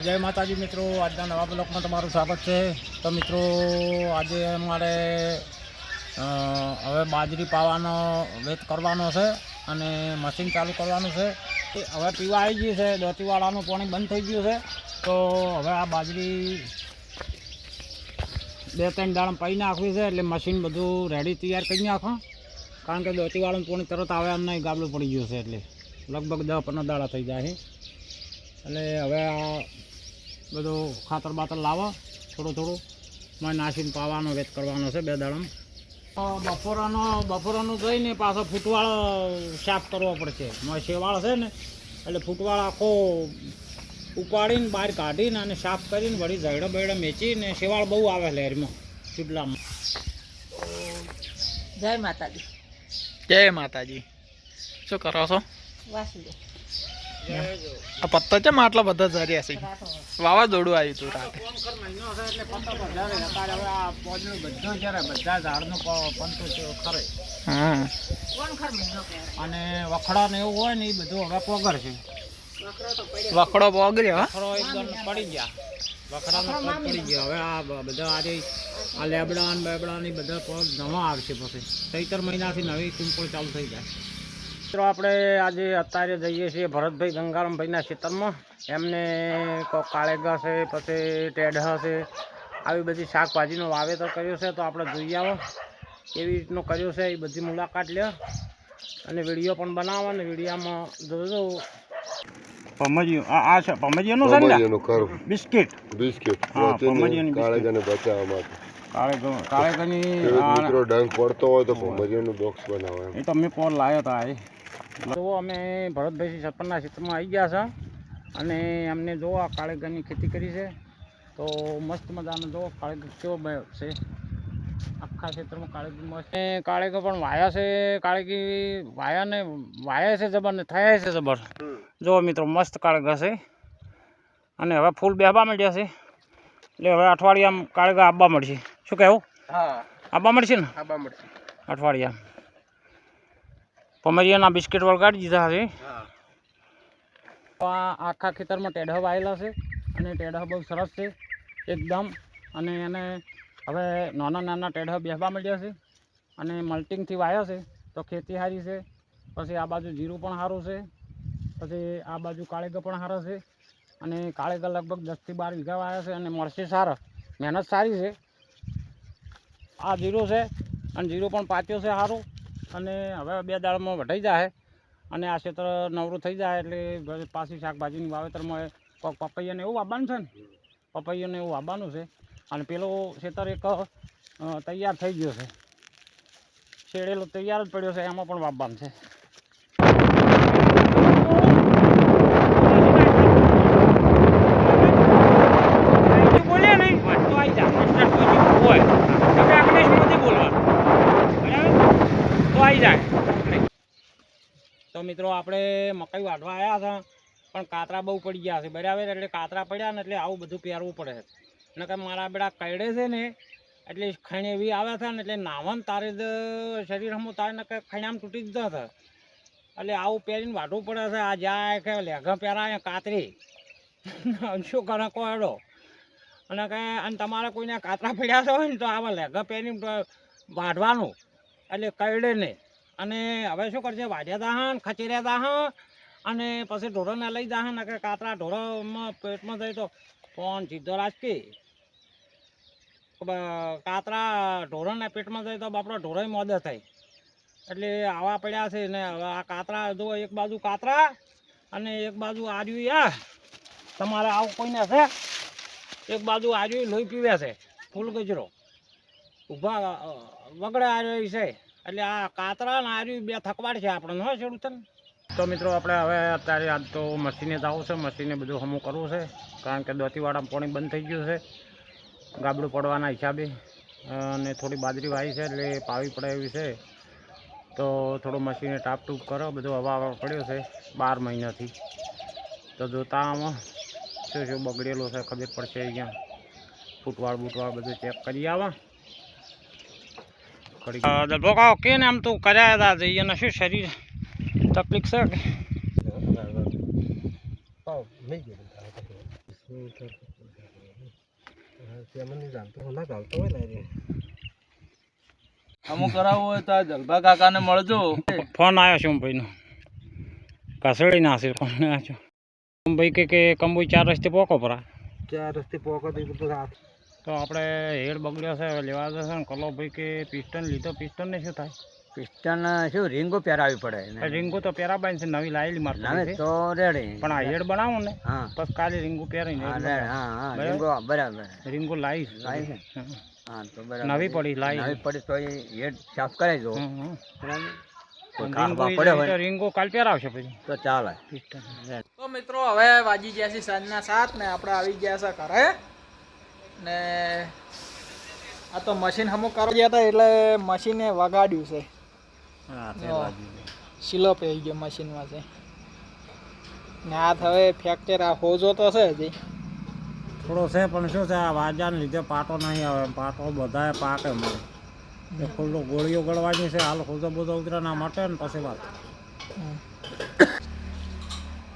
જય માતાજી મિત્રો, આજના નવા બ્લોગમાં તમારું સ્વાગત છે। તો મિત્રો આજે અમારે હવે બાજરી પાવાનો વેત કરવાનો છે અને મશીન ચાલુ કરવાનું છે। હવે પીવા આવી ગઈ છે, દોતીવાળાનું પાણી બંધ થઈ ગયું છે। તો હવે આ બાજરી 2-3 દાડા પાઈ નાખવી છે એટલે મશીન બધું રેડી તૈયાર કરી નાખો, કારણ કે દોતીવાળાનું પાણી તરત આવે એમ નહીં, ગાબલું પડી ગયું છે એટલે લગભગ 10-15 દાડા થઈ જાય છે। એટલે હવે આ બધું ખાતર બાતર લાવો, થોડું મેં નાસીને પાવાનો વેત કરવાનો છે 2 દાડામાં। બપોરાનું જઈને પાછો ફૂટવાળો સાફ કરવો પડશે। મારે શેવાળ છે ને એટલે ફૂટવાળ આખો ઉપાડીને બહાર કાઢીને અને સાફ કરીને વળી ઝઘડા બૈડા મેચીને, શેવાળ બહુ આવે લહેરમાં ચૂડલામાં। જય માતાજી। જય માતાજી। શું કરો છો? વાસુદેવ આ પત્તા છે આટલા બધા ઝર્યા છે, વાવાઝોડું આવ્યું હતું રાતે। મહિનો છે એટલે પત્તા વધારે અત્યારે હવે આ પોજનું બધું જ્યારે બધા ઝાડનું પંતું ખરે અને વખડા ને એવું હોય ને એ બધું હવે પોગર છે। વખડો પોગર્યો, વખડો એકદમ પડી ગયા, વખડાનો પગ પડી ગયો। હવે આ બધા આજે આ લેબડા ને બેબડા ની બધા પગ નવા આવશે, પછી 3 મહિનાથી નવી કુંપળ ચાલુ થઈ જાય। મિત્રો આપણે આજે અત્યારે જઈએ છીએ ભરતભાઈ ગંગારામભાઈના ખેતરમાં। એમને કોઈ કાળેગા છે, પછી ટેઢા છે, આવી બધી શાકભાજીનું વાવેતર કર્યું છે। તો આપણે જોઈ આવો કેવી રીતનું કર્યું છે, એ બધી મુલાકાત લે અને વિડીયો પણ બનાવો અને વિડીયામાં જોજો। પમજીયું આ છે, પમજીયાનું છે ને બિસ્કિટ હા, પમજીયાની કાળેગાને બચાવવા માટે કાળેગાની મિત્રો ડંખ પડતો હોય તો પમજીયાનું બોક્સ બનાવો એ તો અમે પોર લાવ્યા હતા। તો અમે ભરતભાઈ સરપંચના ક્ષેત્રમાં આવી ગયા છે અને અમને જો આ કાળેગાની ખેતી કરી છે। તો મસ્ત મજાનો જો કાળેગો કેવો છે, આખા ક્ષેત્રમાં કાળેગી મસ્ત। કાળેગો પણ વાયા છે, કાળેગી વાયા છે જબર ને થયા છે જબર। જો મિત્રો મસ્ત કાળેગા છે અને હવે ફૂલ બેહવા માંડ્યા છે, એટલે હવે અઠવાડિયામાં કાળેગા આવવા મળશે। શું કહેવું? હા, આવવા મળશે ને, આવવા મળશે અઠવાડિયામાં। પમરિયાના બિસ્કિટ વળગાડી દીધા છે। આ આખા ખેતરમાં ટેઢા વાયેલા છે અને ટેઢા બહુ સરસ છે એકદમ, અને એને હવે નાના ટેઢા બેસવા માંડ્યા છે અને મલ્ટિંગથી વાયા છે તો ખેતી સારી છે। પછી આ બાજુ જીરું પણ સારું છે, પછી આ બાજુ કાળેગા પણ સારા છે અને કાળેગા લગભગ 10 થી 12 વીઘા વાયા છે અને મળશે સારા, મહેનત સારી છે। આ જીરું છે અને જીરું પણ પાચ્યો છે સારું, અને હવે 2 દાડામાં વઢાઈ જાય અને આ ક્ષેત્ર નવરું થઈ જાય એટલે પાછી શાકભાજીની વાવેતરમાં કોઈક પપૈયાને એવું વાવવાનું છે ને, પપૈયાને એવું વાવવાનું છે। અને પેલું ક્ષેત્ર એક તૈયાર થઈ ગયો છે, શેડેલો તૈયાર જ પડ્યો છે, એમાં પણ વાવવાનું છે। બોલે નહીં તો આવી જાય હોય બોલવાનું તો આવી જાય। તો મિત્રો આપણે મકાઈ વાઢવા આવ્યા હતા પણ કાતરા બહુ પડી ગયા છે બરાબર, એટલે કાતરા પડ્યા ને એટલે આવું બધું પહેરવું પડે છે। અને કે મારા બેડા કઈડે છે ને એટલે ખણ એવી આવ્યા હતા ને એટલે નાવાનું તારે જ શરીર હમું તારે ને કે ખણામ તૂટી જ હતા, એટલે આવું પહેરીને વાઢવું પડે છે। આ જાય કે લેઘા પહેરાય કાતરી શું કરે કોયડો, અને કે અને તમારે કોઈને કાતરા પડ્યા હોય ને તો આવા લેઘા પહેરીને વાઢવાનું એટલે કઈડે નહીં। અને હવે શું કરશે, વાઢ્યા દાહન ખચેર્યા દાહન અને પછી ઢોરોને લઈ દાહન ને કે કાતરા ઢોરોમાં પેટમાં જાય તો ફોન સીધો રાજકી, કાતરા ઢોરોને પેટમાં જાય તો બાપડો ઢોરો મોદે થાય, એટલે આવા પડ્યા છે ને। હવે આ કાતરા જો એક બાજુ કાતરા અને એક બાજુ આર્યું, તમારે આવું કોઈને છે, એક બાજુ આર્યું લોહી પીવે છે ફૂલ ગજરો ઊભા વગડે આર્યું છે, એટલે આ કાતરા ને આર્યું 2 થકવાડ છે આપણને હોય ખેડૂતને। તો મિત્રો આપણે હવે અત્યારે આજ તો મશીને જવું છે, મશીને બધું હમું કરવું છે, કારણ કે દોતીવાળામાં પાણી બંધ થઈ ગયું છે ગાબડું પડવાના હિસાબે, અને થોડી બાજરી વાવી છે એટલે પાવી પડે એવી છે। તો થોડું મશીને ટાપટૂપ કરો, બધું હવા પડ્યો છે 12 મહિનાથી। તો જોતા આમાં શું બગડેલું છે ખબર પડશે, અહીંયા ફૂટવાળ બૂટવાળ બધું ચેક કરી આવા। ઓકે ને આમ તો કર્યા હતા જઈએ ને શું શરીર તકલીફ છે કે અમુક કરાવવું હોય તો આ જલભા કાકાને મળજો. ફોન આવ્યો છે ભાઈનો, કસડી નાખ્યો ફોન આવ્યો. ભાઈ કે કંબુ 4 રસ્તે પોકો પરા 4 રસ્તે પોકો તો આપણે હેડ બગડ્યો છે, હવે લેવા જશે ને. કલો ભાઈ કે પિસ્ટન લીધો, પિસ્ટન ને શું થાય? પિસ્ટન શું રીંગો પહેરાવી પડે રીંગો તો પહેરાબાઈ છે, નવી લાયેલી મારતી તો રેડી. પણ આ હેડ બનાવો ને હા બસ કાલે રીંગો પહેરીને હા રીંગો બરાબર રીંગો લાવીશ. હા તો બરાબર નવી પડી લાવી, નવી પડી તો એ હેડ સાફ કરાવી દો. રીંગો કાલ પહેરાવશે પછી તો ચાલે. તો મિત્રો હવે વાગી ગયા છે સાંજના 7 ને આપણે આવી ગયા છે ઘરે ને આ તો મશીન હમું કરવા ગયા હતા એટલે મશીને વગાડ્યું છે. શીલો પડી ગયો મશીનમાં છે ને હાથ હવે ફ્રેક્ચર આ હોજો તો છે હજી થોડો છે, પણ શું છે આ વાજાને લીધે પાટો નહીં આવે. પાટો બધાએ પાકે મળે એ ખુલ્લો ગોળીઓ ગળવાની છે. હાલ ખુલ્લો બધો ઉતરે ના માટે ને પછી વાત.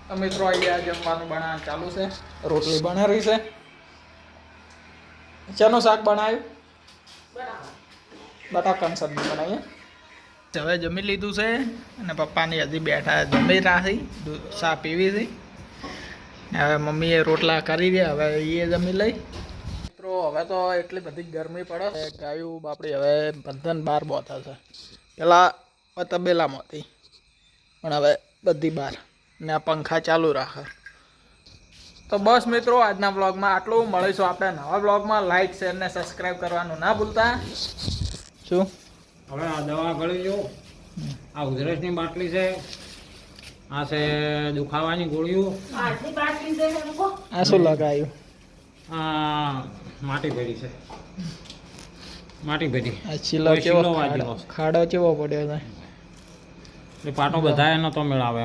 તો મિત્રો અહીંયા જમવાનું બનાવવાનું ચાલુ છે. રોટલી બનાવી છે. શાનું શાક બનાવ્યું? બટાકાની સબ્જી બનાવીએ. હવે જમી લીધું છે અને પપ્પાની હજી બેઠા જમી રાખી, ચા પીવી છે. હવે મમ્મીએ રોટલા કરી દે, હવે એ જમી લઈ. મિત્રો હવે તો એટલી બધી ગરમી પડે છે, ગાયું બાપડી હવે બધાને બહાર બોતા છે. પેલા તબેલામાં હતી પણ હવે બધી બહાર ને આ પંખા ચાલુ રાખે. તો બસ મિત્રો આજના વ્લોગમાં આટલું. મળીશું આપણે નવા વ્લોગમાં. લાઈક શેર ને સબસ્ક્રાઈબ કરવાનું ના ભૂલતા. શું હવે આ દવા ગળી જો, આ ઉધરસની બાટલી છે, આ છે દુખાવાની ગોળીઓ, આ શું લગાવ્યું? આ માટી ભરી છે, માટી ભરી. આ ચીલો કેવો ખાડો કેવો પડ્યો છે એટલે પાટો બધા એનો તો મેળાવે.